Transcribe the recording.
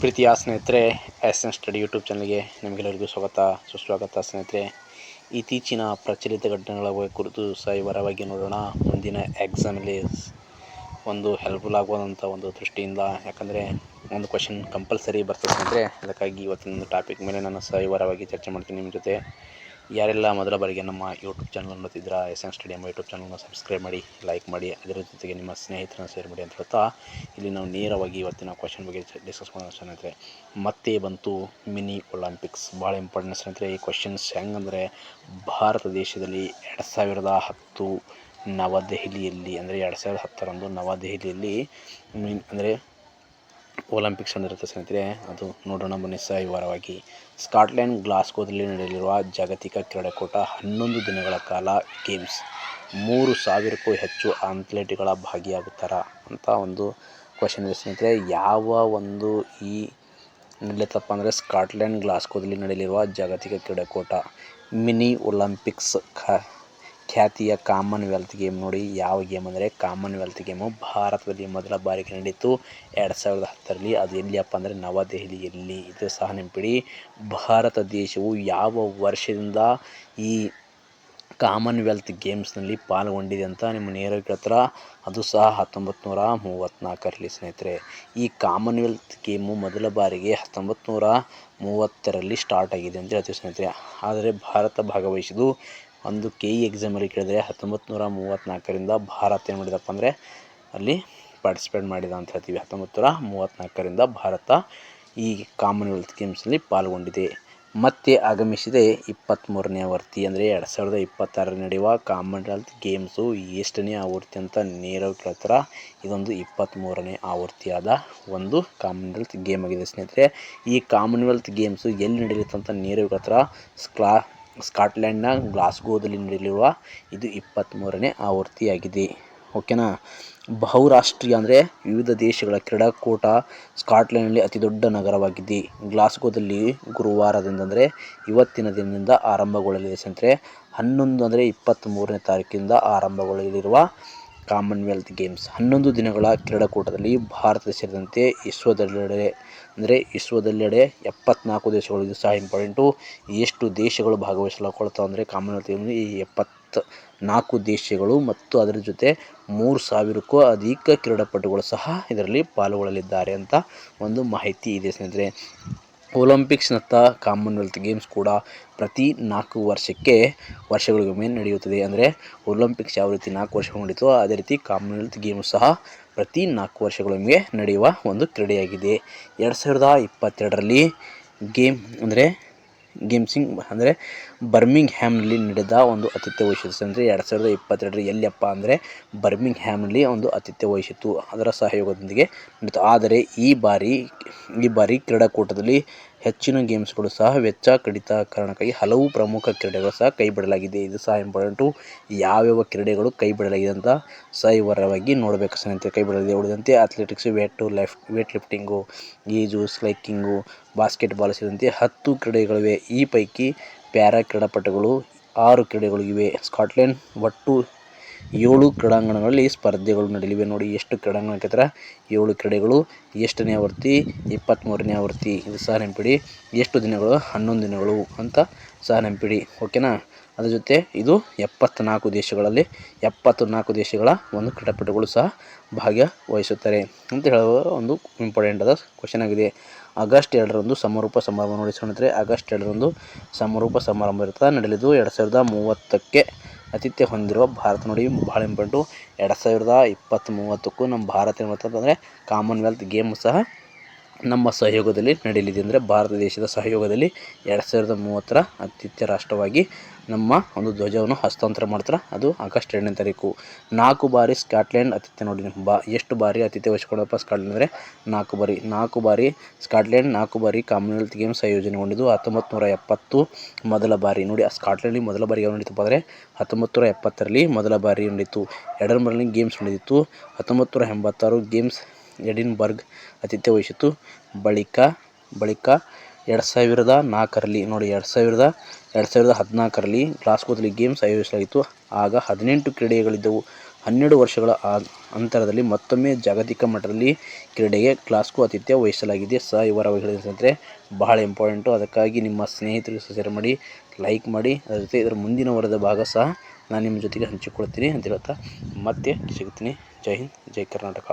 ಪ್ರೀತಿಯ ಸ್ನೇಹಿತರೆ, S N study YouTube ಚಾನಲ್ಗೆ ನಿಮಗೆಲ್ಲರಿಗೂ ಸುಸ್ವಾಗತ ಸ್ನೇಹಿತರೆ. ಇತ್ತೀಚಿನ ಪ್ರಚಲಿತ ಘಟನೆಗಳ ಕುರಿತು ವಿವರವಾಗಿ ನೋಡೋಣ. ಮುಂದಿನ ಎಕ್ಸಾಮಲ್ಲಿ ಒಂದು ಹೆಲ್ಪ್ಫುಲ್ ಆಗುವಂಥ ಒಂದು ದೃಷ್ಟಿಯಿಂದ, ಯಾಕಂದರೆ ಒಂದು ಕ್ವಶನ್ ಕಂಪಲ್ಸರಿ ಬರ್ತದೆ ಸ್ನೇಹಿತರೆ. ಅದಕ್ಕಾಗಿ ಇವತ್ತಿನ ಟಾಪಿಕ್ ಮೇಲೆ ನಾನು ವಿವರವಾಗಿ ಚರ್ಚೆ ಮಾಡ್ತೀನಿ ನಿಮ್ಮ ಜೊತೆ. ಯಾರೆಲ್ಲ ಮೊದಲ ಬಾರಿಗೆ ನಮ್ಮ ಯೂಟ್ಯೂಬ್ ಚಾನಲ್ ನೋಡ್ತಿದ್ದೀರಾ, ಎಸ್ ಎನ್ ಸ್ಟಡಿ ಯೂಟ್ಯೂಬ್ ಚಾನಲ್ನ ಸಬ್ಸ್ಕ್ರೈಬ್ ಮಾಡಿ, ಲೈಕ್ ಮಾಡಿ, ಅದರ ಜೊತೆಗೆ ನಿಮ್ಮ ಸ್ನೇಹಿತರನ್ನ ಶೇರ್ ಮಾಡಿ ಅಂತ ಹೇಳ್ತಾ, ಇಲ್ಲಿ ನಾವು ನೇರವಾಗಿ ಇವತ್ತಿನ ಕ್ವಶನ್ ಬಗ್ಗೆ ಡಿಸ್ಕಸ್ ಮಾಡೋಣ ಸ್ನೇಹಿತರೆ. ಮತ್ತೆ ಬಂತು ಮಿನಿ ಒಲಿಂಪಿಕ್ಸ್. ಭಾಳ ಇಂಪಾರ್ಟೆಂಟ್ ಸ್ನೇಹಿತರೆ ಈ ಕ್ವಶನ್ಸ್. ಹೆಂಗಂದರೆ ಭಾರತ ದೇಶದಲ್ಲಿ 2010 ನವದೆಹಲಿಯಲ್ಲಿ, ಅಂದರೆ 2010ರಂದು ನವದೆಹಲಿಯಲ್ಲಿ ಅಂದರೆ ಒಲಿಂಪಿಕ್ಸ್ ಅಂದಿರುತ್ತೆ ಸ್ನೇಹಿತರೆ. ಅದು ನೋಡೋಣ ಬನ್ನಿ ವಿವರವಾಗಿ. ಸ್ಕಾಟ್ಲೆಂಡ್ ಗ್ಲಾಸ್ಗೋದಲ್ಲಿ ನಡೆಯಲಿರುವ ಜಾಗತಿಕ ಕ್ರೀಡಾಕೂಟ 11 ದಿನಗಳ ಕಾಲ ಗೇಮ್ಸ್. 3,000ಕ್ಕೂ ಹೆಚ್ಚು ಅಥ್ಲೆಟ್ಗಳ ಭಾಗಿಯಾಗುತ್ತಾರ ಅಂತ ಒಂದು ಕ್ವಶನ್ ಇದೆ ಸ್ನೇಹಿತರೆ. ಯಾವ ಒಂದು ಈ ನಡೆಯುತ್ತಪ್ಪ ಅಂದರೆ ಸ್ಕಾಟ್ಲೆಂಡ್ ಗ್ಲಾಸ್ಗೋದಲ್ಲಿ ನಡೆಯಲಿರುವ ಜಾಗತಿಕ ಕ್ರೀಡಾಕೂಟ ಮಿನಿ ಒಲಿಂಪಿಕ್ಸ್ ಖ್ಯಾತಿಯ ಕಾಮನ್ವೆಲ್ತ್ ಗೇಮ್. ನೋಡಿ ಯಾವ ಗೇಮ್ ಅಂದರೆ ಕಾಮನ್ವೆಲ್ತ್ ಗೇಮು ಭಾರತದಲ್ಲಿ ಮೊದಲ ಬಾರಿಗೆ ನಡೆಯಿತು 2010ರಲ್ಲಿ. ಅದು ಎಲ್ಲಿಯಪ್ಪ ಅಂದರೆ ನವದೆಹಲಿಯಲ್ಲಿ. ಇದು ಸಹ ನೆನಪಿಡಿ. ಭಾರತ ದೇಶವು ಯಾವ ವರ್ಷದಿಂದ ಈ ಕಾಮನ್ವೆಲ್ತ್ ಗೇಮ್ಸ್ನಲ್ಲಿ ಪಾಲ್ಗೊಂಡಿದೆ ಅಂತ ನಿಮ್ಮ ನೇರವಾಗಿ ಕೇಳ್ತಾರೆ. ಅದು ಸಹ 1934ರಲ್ಲಿ ಸ್ನೇಹಿತರೆ. ಈ ಕಾಮನ್ವೆಲ್ತ್ ಗೇಮು ಮೊದಲ ಬಾರಿಗೆ 1930ರಲ್ಲಿ ಸ್ಟಾರ್ಟ್ ಆಗಿದೆ ಅಂತ ಹೇಳ್ತೀವಿ ಸ್ನೇಹಿತರೆ. ಆದರೆ ಭಾರತ ಭಾಗವಹಿಸಿದ್ದು ಒಂದು KE ಎಕ್ಸಾಮಲ್ಲಿ ಕೇಳಿದರೆ 1934ರಿಂದ ಭಾರತ ಏನು ಮಾಡಿದಪ್ಪ ಅಂದರೆ ಅಲ್ಲಿ ಪಾರ್ಟಿಸಿಪೇಟ್ ಮಾಡಿದ ಅಂತ ಹೇಳ್ತೀವಿ. 1934ರಿಂದ ಭಾರತ ಈ ಕಾಮನ್ವೆಲ್ತ್ ಗೇಮ್ಸ್ನಲ್ಲಿ ಪಾಲ್ಗೊಂಡಿದೆ. ಮತ್ತೆ ಆಗಮಿಸಿದೆ 23ನೇ ಆವೃತ್ತಿ, ಅಂದರೆ 2026ರಲ್ಲಿ ನಡೆಯುವ ಕಾಮನ್ವೆಲ್ತ್ ಗೇಮ್ಸು ಎಷ್ಟನೇ ಆವೃತ್ತಿ ಅಂತ ನೇರವಾಗಿ ಕೇಳ್ತಾರೆ. ಇದೊಂದು 23ನೇ ಆವೃತ್ತಿಯಾದ ಒಂದು ಕಾಮನ್ವೆಲ್ತ್ ಗೇಮ್ ಆಗಿದೆ ಸ್ನೇಹಿತರೆ. ಈ ಕಾಮನ್ವೆಲ್ತ್ ಗೇಮ್ಸು ಎಲ್ಲಿ ನಡೆಯುತ್ತೆ ಅಂತ ನೇರವಾಗಿ ಕೇಳ್ತಾರೆ. ಸ್ಕಾಟ್ಲೆಂಡ್ನ ಗ್ಲಾಸ್ಗೋದಲ್ಲಿ ನಡೆಯಲಿರುವ ಇದು 23ನೇ ಆವೃತ್ತಿಯಾಗಿದೆ. ಓಕೆನಾ. ಬಹುರಾಷ್ಟ್ರೀಯ ಅಂದರೆ ವಿವಿಧ ದೇಶಗಳ ಕ್ರೀಡಾಕೂಟ ಸ್ಕಾಟ್ಲೆಂಡ್ನಲ್ಲಿ ಅತಿ ದೊಡ್ಡ ನಗರವಾಗಿದೆ. ಗ್ಲಾಸ್ಗೋದಲ್ಲಿ ಗುರುವಾರದಿಂದ ಅಂದರೆ ಇವತ್ತಿನ ದಿನದಿಂದ ಆರಂಭಗೊಳ್ಳಲಿದೆ ಸ್ನೇಹಿತರೆ. 11 ಅಂದರೆ 23ನೇ ತಾರೀಕಿನಿಂದ ಆರಂಭಗೊಳ್ಳಲಿರುವ ಕಾಮನ್ವೆಲ್ತ್ ಗೇಮ್ಸ್ 11 ದಿನಗಳ ಕ್ರೀಡಾಕೂಟದಲ್ಲಿ ಭಾರತ ಸೇರಿದಂತೆ ವಿಶ್ವದೆಲ್ಲೆಡೆ 74 ದೇಶಗಳು. ಇದು ಸಹ ಇಂಪಾರ್ಟೆಂಟು. ಎಷ್ಟು ದೇಶಗಳು ಭಾಗವಹಿಸಲ್ಕೊಳ್ತಾವೆ ಅಂದರೆ ಕಾಮನ್ವೆಲ್ತ್ ಗೇಮ್ನಲ್ಲಿ ಈ 74 ದೇಶಗಳು ಮತ್ತು ಅದರ ಜೊತೆ 3,000ಕ್ಕೂ ಅಧಿಕ ಕ್ರೀಡಾಪಟುಗಳು ಸಹ ಇದರಲ್ಲಿ ಪಾಲ್ಗೊಳ್ಳಲಿದ್ದಾರೆ ಅಂತ ಒಂದು ಮಾಹಿತಿ ಇದೆ ಸ್ನೇಹಿತರೆ. ಒಲಿಂಪಿಕ್ಸ್ನಂಥ ಕಾಮನ್ವೆಲ್ತ್ ಗೇಮ್ಸ್ ಕೂಡ ಪ್ರತಿ 4 ವರ್ಷಗಳಿಗೊಮ್ಮೆ ನಡೆಯುತ್ತದೆ. ಅಂದರೆ ಒಲಿಂಪಿಕ್ಸ್ ಯಾವ ರೀತಿ 4 ವರ್ಷಗಳು ನಡೀತೋ ಅದೇ ರೀತಿ ಕಾಮನ್ವೆಲ್ತ್ ಗೇಮು ಸಹ ಪ್ರತಿ 4 ವರ್ಷಗಳಿಗೊಮ್ಮೆ ನಡೆಯುವ ಒಂದು ಕ್ರೀಡೆಯಾಗಿದೆ. 2022ರಲ್ಲಿ ಅಂದರೆ ಬರ್ಮಿಂಗ್ಹ್ಯಾಮ್ನಲ್ಲಿ ನಡೆದ ಒಂದು ಆತಿಥ್ಯ ವಹಿಸಿತು. ಅಂದರೆ 2022ರಲ್ಲಿ ಎಲ್ಲಿಯಪ್ಪ ಅಂದರೆ ಬರ್ಮಿಂಗ್ಹ್ಯಾಮ್ನಲ್ಲಿ ಒಂದು ಆತಿಥ್ಯ ವಹಿಸಿತು. ಅದರ ಸಹಯೋಗದೊಂದಿಗೆ ನಡೀತು. ಆದರೆ ಈ ಬಾರಿ ಕ್ರೀಡಾಕೂಟದಲ್ಲಿ ಹೆಚ್ಚಿನ ಗೇಮ್ಸ್ಗಳು ಸಹ ವೆಚ್ಚ ಕಡಿತ ಕಾರಣಕ್ಕಾಗಿ ಹಲವು ಪ್ರಮುಖ ಕ್ರೀಡೆಗಳು ಸಹ ಕೈಬಿಡಲಾಗಿದೆ. ಇದು ಸಹ ಇಂಪಾರ್ಟೆಂಟು. ಯಾವ್ಯಾವ ಕ್ರೀಡೆಗಳು ಕೈಬಿಡಲಾಗಿದೆ ಅಂತ ವಿವರವಾಗಿ ನೋಡಬೇಕು ಸ್ನೇಹಿತರೆ. ಕೈಬಿಡಲಾಗಿದೆ ಉಳಿದಂತೆ ಅಥ್ಲೆಟಿಕ್ಸು, ವೇಟ್ ಲಿಫ್ಟಿಂಗು, ಈಜು, ಸ್ಕೈಕಿಂಗು, ಬಾಸ್ಕೆಟ್ಬಾಲ್ ಸೇರಿದಂತೆ 10 ಕ್ರೀಡೆಗಳಿವೆ. ಈ ಪೈಕಿ ಪ್ಯಾರಾ ಕ್ರೀಡಾಪಟುಗಳು 6 ಕ್ರೀಡೆಗಳು ಇವೆ. ಸ್ಕಾಟ್ಲೆಂಡ್ ಒಟ್ಟು 7 ಕ್ರೀಡಾಂಗಣಗಳಲ್ಲಿ ಸ್ಪರ್ಧೆಗಳು ನಡೆಯಲಿವೆ. ನೋಡಿ ಎಷ್ಟು ಕ್ರೀಡಾಂಗಣ ಹಾಕಿದ್ರೆ 7 ಕ್ರೀಡೆಗಳು. ಎಷ್ಟನೇ ಆವೃತ್ತಿ? 23ನೇ ಆವೃತ್ತಿ. ಇದು ಸಹ ನೆನಪಿಡಿ. ಎಷ್ಟು ದಿನಗಳು? 11 ದಿನಗಳು ಅಂತ ಸಹ ನೆನಪಿಡಿ. ಓಕೆನಾ. ಅದ್ರ ಜೊತೆ ಇದು 74 ದೇಶಗಳ ಒಂದು ಕ್ರೀಡಾಪಟುಗಳು ಸಹ ಭಾಗವಹಿಸುತ್ತಾರೆ ಅಂತ ಹೇಳುವ ಒಂದು ಇಂಪಾರ್ಟೆಂಟ್ ಆದ ಕ್ವಶನ್ ಆಗಿದೆ. ಆಗಸ್ಟ್ 2ರಂದು ಸಮಾರೋಪ ಸಮಾರಂಭ. ನೋಡಿ ಸ್ನೇಹಿತರೆ, ಆಗಸ್ಟ್ 2ರಂದು ಸಮಾರೋಪ ಸಮಾರಂಭ ಇರ್ತದೆ. ನಡೆಯಲಿದ್ದು 2030ಕ್ಕೆ ಆತಿಥ್ಯ ಹೊಂದಿರುವ ಭಾರತ. ನೋಡಿ ಭಾಳ ಇಂಪಾರ್ಟೆಂಟು. 2030ಕ್ಕೂ ನಮ್ಮ ಭಾರತ ಏನು ಮಾಡ್ತದೆ ಅಂದರೆ ಕಾಮನ್ವೆಲ್ತ್ ಗೇಮ್ ಸಹ ನಮ್ಮ ಸಹಯೋಗದಲ್ಲಿ ನಡೆಯಲಿದೆ. ಅಂದರೆ ಭಾರತ ದೇಶದ ಸಹಯೋಗದಲ್ಲಿ 2030ರ ಆತಿಥ್ಯ ರಾಷ್ಟ್ರವಾಗಿ ನಮ್ಮ ಒಂದು ಧ್ವಜವನ್ನು ಹಸ್ತಾಂತರ ಮಾಡ್ತಾರೆ. ಅದು ಆಗಸ್ಟ್ 2ನೇ ತಾರೀಕು. 4 ಬಾರಿ ಸ್ಕಾಟ್ಲೆಂಡ್ ಆತಿಥ್ಯ. ನೋಡಿ ಎಷ್ಟು ಬಾರಿ ಆತಿಥ್ಯ ವಹಿಸಿಕೊಂಡಪ್ಪ ಸ್ಕಾಟ್ಲೆಂಡ್ ಅಂದರೆ 4 ಬಾರಿ ಸ್ಕಾಟ್ಲೆಂಡ್ 4 ಬಾರಿ ಕಾಮನ್ವೆಲ್ತ್ ಗೇಮ್ಸ್ ಆಯೋಜನೆಗೊಂಡಿದ್ದು 1970 ಮೊದಲ ಬಾರಿ. ನೋಡಿ ಸ್ಕಾಟ್ಲೆಂಡ್ಲಿ ಮೊದಲ ಬಾರಿ ಯಾವ ನಡೀತಪ್ಪ ಅಂದರೆ 1970ರಲ್ಲಿ ಮೊದಲ ಬಾರಿ ನಡೆಯಿತು. ಎಡಿನ್ಬರ್ಗ್ನಲ್ಲಿ ಗೇಮ್ಸ್ ನಡೆಯಿತು. 1986 ಗೇಮ್ಸ್ ಎಡಿನ್ಬರ್ಗ್ ಆತಿಥ್ಯ ವಹಿಸಿತು. ಬಳಿಕ 2004ರಲ್ಲಿ ನೋಡಿ 2014ರಲ್ಲಿ ಗ್ಲಾಸ್ಗೋದಲ್ಲಿ ಗೇಮ್ಸ್ ಆಯೋಜಿಸಲಾಗಿತ್ತು. ಆಗ 18 ಕ್ರೀಡೆಗಳಿದ್ದವು. 12 ವರ್ಷಗಳ ಅಂತರದಲ್ಲಿ ಮತ್ತೊಮ್ಮೆ ಜಾಗತಿಕ ಮಟ್ಟದಲ್ಲಿ ಕ್ರೀಡೆಗೆ ಗ್ಲಾಸ್ಗೋ ಆತಿಥ್ಯ ವಹಿಸಲಾಗಿದೆ ಸಹ ಇವರ ಹೇಳಿದಂತೆ ಬಹಳ ಇಂಪಾರ್ಟೆಂಟು. ಅದಕ್ಕಾಗಿ ನಿಮ್ಮ ಸ್ನೇಹಿತರಿಗೆ ಶೇರ್ ಮಾಡಿ, ಲೈಕ್ ಮಾಡಿ. ಅದ್ರ ಜೊತೆ ಇದರ ಮುಂದಿನ ವರದ ಭಾಗ ಸಹ ನಾನು ನಿಮ್ಮ ಜೊತೆಗೆ ಹಂಚಿಕೊಳ್ತೀನಿ ಅಂತ ಹೇಳ್ತಾ ಮತ್ತೆ ಸಿಗ್ತೀನಿ. ಜೈ ಹಿಂದ್, ಜೈ ಕರ್ನಾಟಕ.